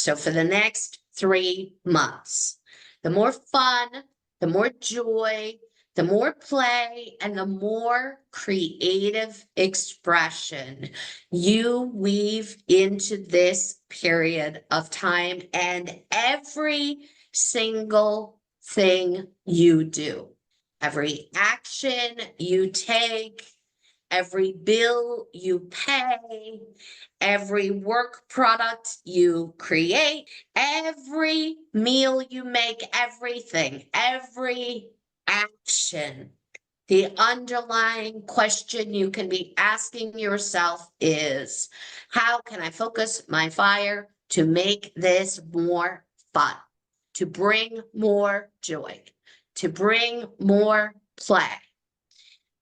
So for the next 3 months, the more fun, the more joy, the more play, and the more creative expression you weave into this period of time and every single thing you do, every action you take, every bill you pay, every work product you create, every meal you make, everything, every action. The underlying question you can be asking yourself is, how can I focus my fire to make this more fun, to bring more joy, to bring more play,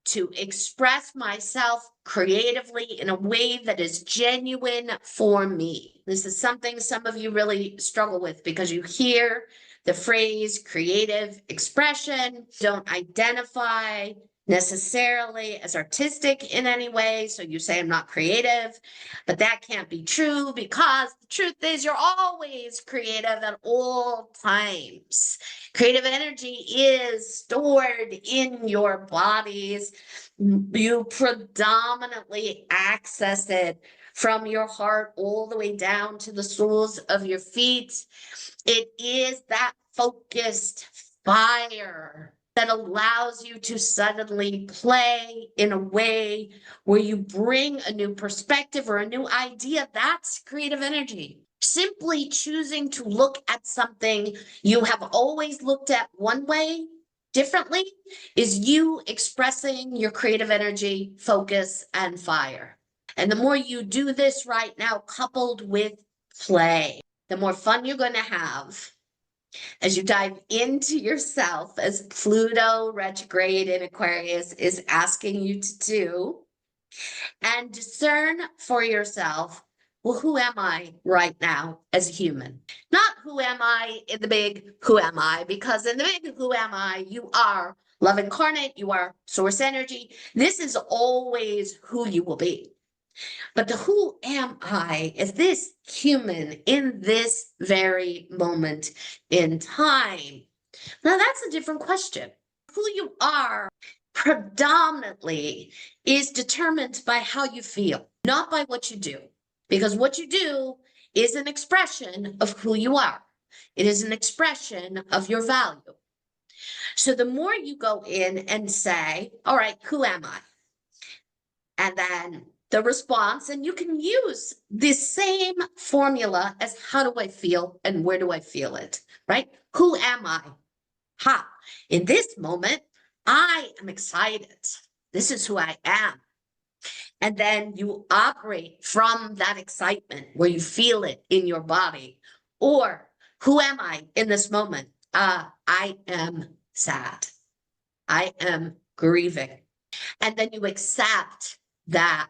to express myself creatively in a way that is genuine for me? This is something some of you really struggle with because you hear the phrase creative expression, don't identify necessarily as artistic in any way. So you say, I'm not creative, but that can't be true because the truth is you're always creative at all times. Creative energy is stored in your bodies. You predominantly access it from your heart all the way down to the soles of your feet. It is that focused fire that allows you to suddenly play in a way where you bring a new perspective or a new idea. That's creative energy. Simply choosing to look at something you have always looked at one way differently is you expressing your creative energy, focus, and fire. And the more you do this right now, coupled with play, the more fun you're going to have as you dive into yourself, as Pluto retrograde in Aquarius is asking you to do, and discern for yourself, well, who am I right now as a human? Not who am I in the big who am I, because in the big who am I, you are love incarnate, you are source energy. This is always who you will be. But the who am I is this human in this very moment in time. Now that's a different question. Who you are predominantly is determined by how you feel, not by what you do. Because what you do is an expression of who you are. It is an expression of your value. So the more you go in and say, all right, who am I? And then the response, and you can use the same formula as how do I feel and where do I feel it, right? Who am I? Ha, in this moment, I am excited. This is who I am. And then you operate from that excitement where you feel it in your body. Or who am I in this moment? I am sad. I am grieving. And then you accept that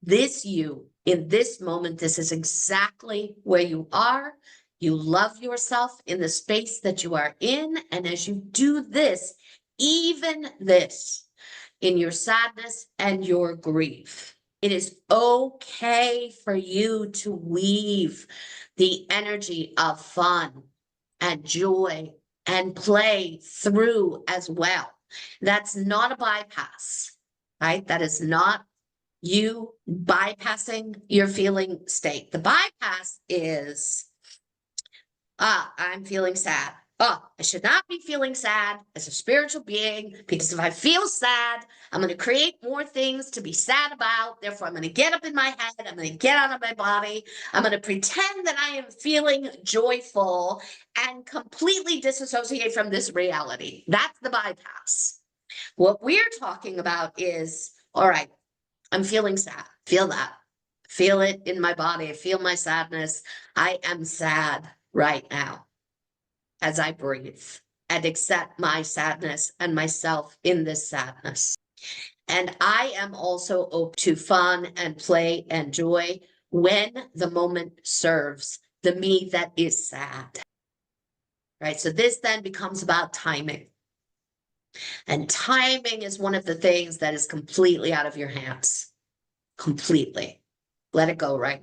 this you, in this moment, this is exactly where you are. You love yourself in the space that you are in. And as you do this, even this, in your sadness and your grief, it is okay for you to weave the energy of fun and joy and play through as well. That's not a bypass, right? That is not you bypassing your feeling state. The bypass is, I'm feeling sad. I should not be feeling sad as a spiritual being, because if I feel sad, I'm going to create more things to be sad about. Therefore, I'm going to get up in my head. I'm going to get out of my body. I'm going to pretend that I am feeling joyful and completely disassociate from this reality. That's the bypass. What we're talking about is, all right, I'm feeling sad. Feel that. Feel it in my body. I feel my sadness. I am sad right now as I breathe and accept my sadness and myself in this sadness. And I am also open to fun and play and joy when the moment serves the me that is sad. Right? So this then becomes about timing. And timing is one of the things that is completely out of your hands. Completely. Let it go right now.